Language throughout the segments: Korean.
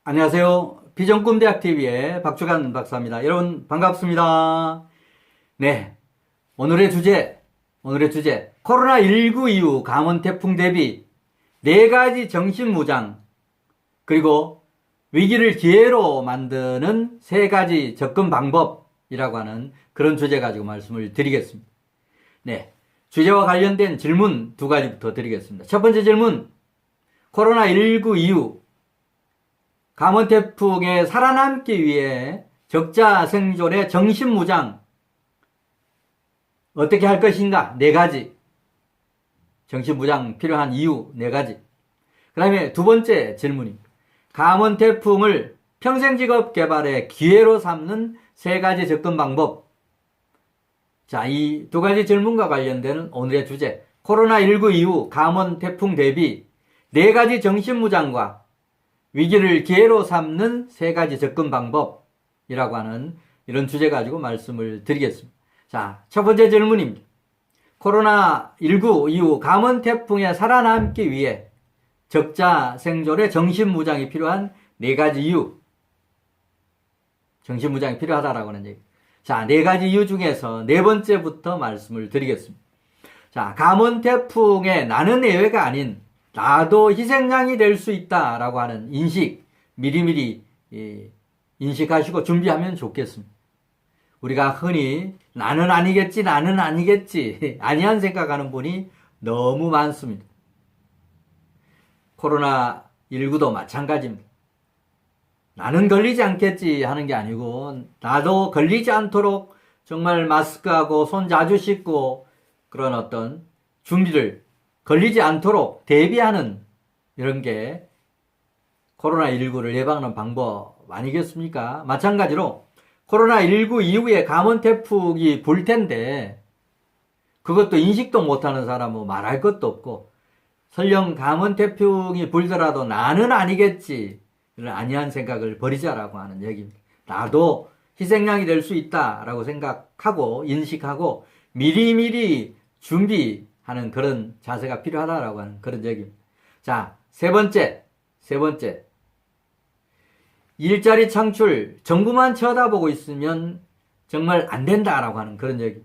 안녕하세요. 비전꿈대학TV의 박주간 박사입니다. 여러분 반갑습니다. 네, 오늘의 주제 코로나19 이후 감원 태풍 대비 4가지 정신무장 그리고 위기를 기회로 만드는 3가지 접근 방법이라고 하는 그런 주제 가지고 말씀을 드리겠습니다. 네, 주제와 관련된 질문 2가지부터 드리겠습니다. 첫 번째 질문, 코로나19 이후 감원 태풍에 살아남기 위해 적자 생존의 정신무장 어떻게 할 것인가? 4가지. 정신무장 필요한 이유 4가지. 그 다음에 두 번째 질문입니다. 감원 태풍을 평생직업 개발의 기회로 삼는 3가지 접근 방법. 자, 이 2가지 질문과 관련되는 오늘의 주제, 코로나19 이후 감원 태풍 대비 4가지 정신무장과 위기를 기회로 삼는 3가지 접근 방법이라고 하는 이런 주제 가지고 말씀을 드리겠습니다. 자, 첫 번째 질문입니다. 코로나19 이후 감원 태풍에 살아남기 위해 적자 생존의 정신무장이 필요한 4가지 이유. 정신무장이 필요하다라고 하는 얘기. 자, 4가지 이유 중에서 4번째부터 말씀을 드리겠습니다. 자, 감원 태풍에 나는 예외가 아닌 나도 희생양이 될 수 있다라고 하는 인식 미리미리 인식하시고 준비하면 좋겠습니다. 우리가 흔히 나는 아니겠지 아니한 생각하는 분이 너무 많습니다. 코로나19도 마찬가지입니다. 나는 걸리지 않겠지 하는 게 아니고 나도 걸리지 않도록 정말 마스크하고 손 자주 씻고 그런 어떤 준비를 걸리지 않도록 대비하는 이런 게 코로나19를 예방하는 방법 아니겠습니까? 마찬가지로 코로나19 이후에 감원 태풍이 불 텐데 그것도 인식도 못하는 사람은 말할 것도 없고 설령 감원 태풍이 불더라도 나는 아니겠지 이런 아니한 생각을 버리자라고 하는 얘기입니다. 나도 희생양이 될 수 있다라고 생각하고 인식하고 미리미리 준비하는 그런 자세가 필요하다라고 하는 그런 얘기입니다. 자, 세 번째. 일자리 창출, 정부만 쳐다보고 있으면 정말 안 된다라고 하는 그런 얘기.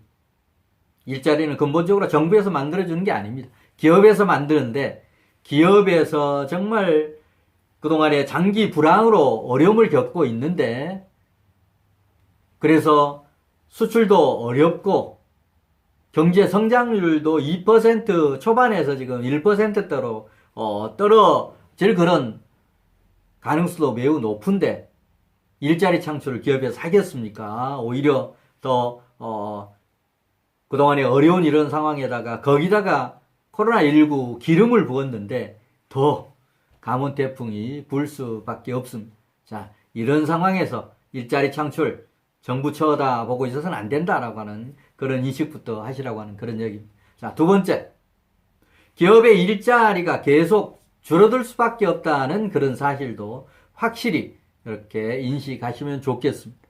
일자리는 근본적으로 정부에서 만들어주는 게 아닙니다. 기업에서 만드는데 기업에서 정말 그동안에 장기 불황으로 어려움을 겪고 있는데 그래서 수출도 어렵고 경제 성장률도 2% 초반에서 지금 1%대로 떨어질 그런 가능성도 매우 높은데 일자리 창출을 기업에서 하겠습니까? 오히려 더 그동안에 어려운 이런 상황에다가 거기다가 코로나19 기름을 부었는데 더 감원 태풍이 불 수밖에 없습니다. 자, 이런 상황에서 일자리 창출 정부 쳐다보고 있어서는 안 된다라고 하는 그런 인식부터 하시라고 하는 그런 얘기입니다. 자, 두 번째. 기업의 일자리가 계속 줄어들 수밖에 없다는 그런 사실도 확실히 이렇게 인식하시면 좋겠습니다.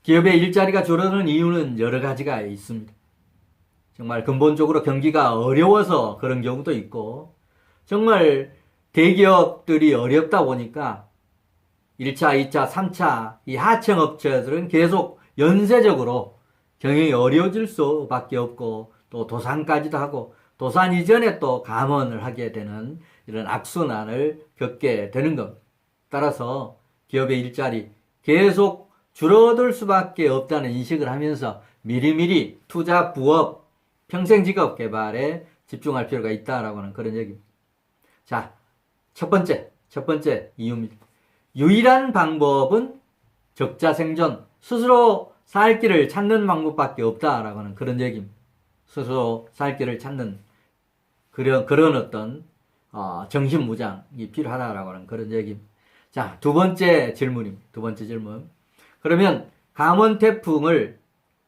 기업의 일자리가 줄어드는 이유는 여러 가지가 있습니다. 정말 근본적으로 경기가 어려워서 그런 경우도 있고 정말 대기업들이 어렵다 보니까 1차, 2차, 3차 이 하청 업체들은 계속 연쇄적으로 경영이 어려워질 수밖에 없고 또 도산까지도 하고 도산 이전에 또 감원을 하게 되는 이런 악순환을 겪게 되는 겁니다. 따라서 기업의 일자리 계속 줄어들 수밖에 없다는 인식을 하면서 미리미리 투자, 부업, 평생직업 개발에 집중할 필요가 있다라고 하는 그런 얘기입니다. 자, 첫 번째 이유입니다. 유일한 방법은 적자 생존, 스스로 살 길을 찾는 방법밖에 없다라고 하는 그런 얘기입니다. 스스로 살 길을 찾는 그런 어떤 정신무장이 필요하다라고 하는 그런 얘기입니다. 자, 두 번째 질문. 그러면 감원 태풍을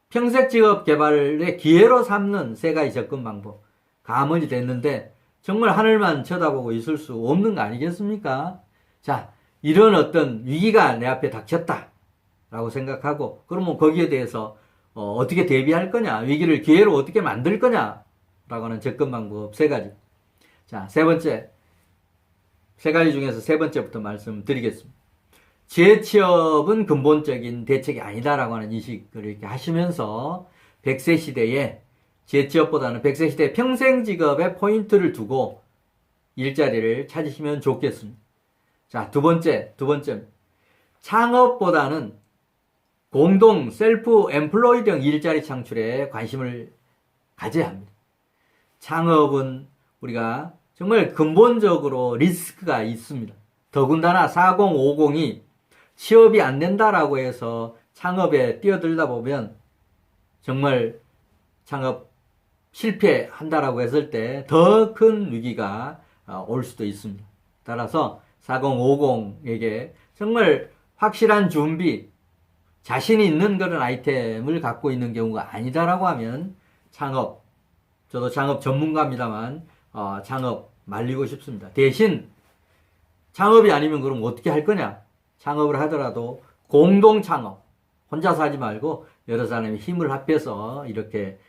평생직업 개발의 기회로 삼는 3가지 접근 방법. 감원이 됐는데 정말 하늘만 쳐다보고 있을 수 없는 거 아니겠습니까? 자, 이런 어떤 위기가 내 앞에 닥쳤다라고 생각하고 그러면 거기에 대해서 어떻게 대비할 거냐, 위기를 기회로 어떻게 만들 거냐라고 하는 접근 방법 3가지. 자, 세 가지 중에서 3번째부터 말씀드리겠습니다. 재취업은 근본적인 대책이 아니다라고 하는 인식을 이렇게 하시면서 100세 시대에 재취업보다는 100세 시대 평생 직업에 포인트를 두고 일자리를 찾으시면 좋겠습니다. 자, 두 번째. 창업보다는 공동, 셀프, 엠플로이드 일자리 창출에 관심을 가져야 합니다. 창업은 우리가 정말 근본적으로 리스크가 있습니다. 더군다나 4050이 취업이 안 된다라고 해서 창업에 뛰어들다 보면 정말 창업 실패한다라고 했을 때 더 큰 위기가 올 수도 있습니다. 따라서 4050에게 정말 확실한 준비, 자신이 있는 그런 아이템을 갖고 있는 경우가 아니다라고 하면 창업, 저도 창업 전문가입니다만 창업 말리고 싶습니다. 대신 창업이 아니면 그럼 어떻게 할 거냐? 창업을 하더라도 공동 창업, 혼자서 하지 말고 여러 사람이 힘을 합해서 이렇게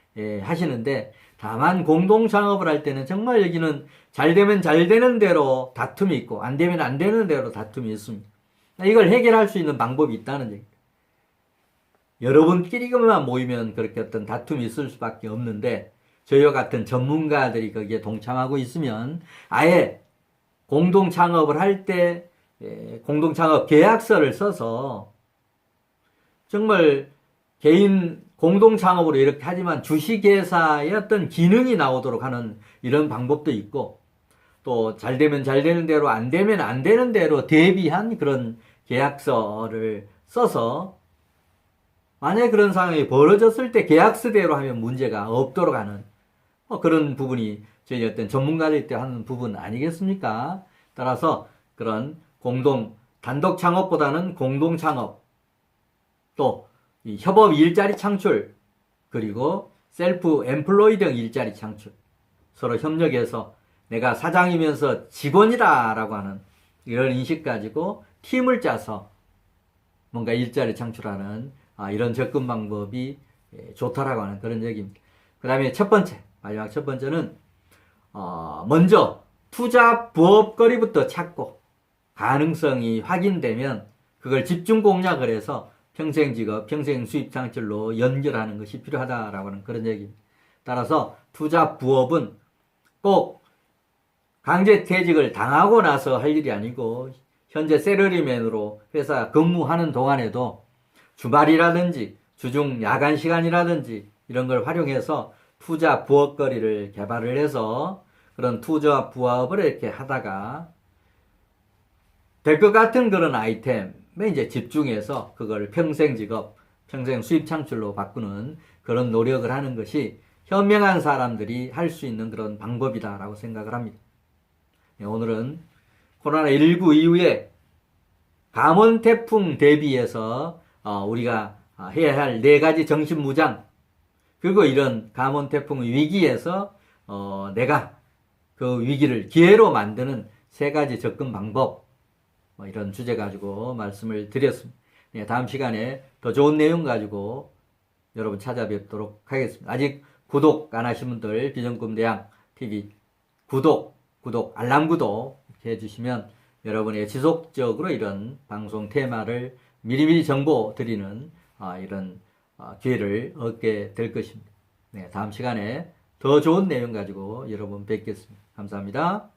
하시는데, 다만 공동 창업을 할 때는 정말 여기는 잘 되면 잘 되는 대로 다툼이 있고 안 되면 안 되는 대로 다툼이 있습니다. 이걸 해결할 수 있는 방법이 있다는 얘기입니다. 여러분끼리만 모이면 그렇게 어떤 다툼이 있을 수밖에 없는데, 저희와 같은 전문가들이 거기에 동참하고 있으면 아예 공동 창업을 할 때 공동 창업 계약서를 써서 정말 개인 공동 창업으로 이렇게 하지만 주식회사의 어떤 기능이 나오도록 하는 이런 방법도 있고, 또 잘 되면 잘 되는 대로 안 되면 안 되는 대로 대비한 그런 계약서를 써서 만약에 그런 상황이 벌어졌을 때 계약서대로 하면 문제가 없도록 하는 그런 부분이 저희 어떤 전문가들 때 하는 부분 아니겠습니까? 따라서 그런 단독 창업보다는 공동 창업, 또 이 협업 일자리 창출, 그리고 셀프 엠플로이드 일자리 창출, 서로 협력해서 내가 사장이면서 직원이다라고 하는 이런 인식 가지고 팀을 짜서 뭔가 일자리 창출하는 이런 접근 방법이 좋다라고 하는 그런 얘기입니다. 그 다음에 마지막 첫 번째는 먼저 투자 부업거리부터 찾고 가능성이 확인되면 그걸 집중 공략을 해서 평생 직업, 평생 수입 창출로 연결하는 것이 필요하다라고 하는 그런 얘기입니다. 따라서 투자 부업은 꼭 강제 퇴직을 당하고 나서 할 일이 아니고, 현재 세러리맨으로 회사 근무하는 동안에도 주말이라든지 주중 야간 시간이라든지 이런 걸 활용해서 투자 부업거리를 개발을 해서 그런 투자 부업을 이렇게 하다가 될 것 같은 그런 아이템에 이제 집중해서 그걸 평생 직업, 평생 수입 창출로 바꾸는 그런 노력을 하는 것이 현명한 사람들이 할 수 있는 그런 방법이다라고 생각을 합니다. 오늘은 코로나19 이후에 감원 태풍 대비해서 우리가 해야 할 4가지 정신무장, 그리고 이런 감원 태풍 위기에서 내가 그 위기를 기회로 만드는 3가지 접근 방법, 이런 주제 가지고 말씀을 드렸습니다. 다음 시간에 더 좋은 내용 가지고 여러분 찾아뵙도록 하겠습니다. 아직 구독 안 하신 분들 비전꿈대양 TV 구독, 알람 구독 이렇게 해주시면 여러분의 지속적으로 이런 방송 테마를 미리미리 정보 드리는 이런 기회를 얻게 될 것입니다. 다음 시간에 더 좋은 내용 가지고 여러분 뵙겠습니다. 감사합니다.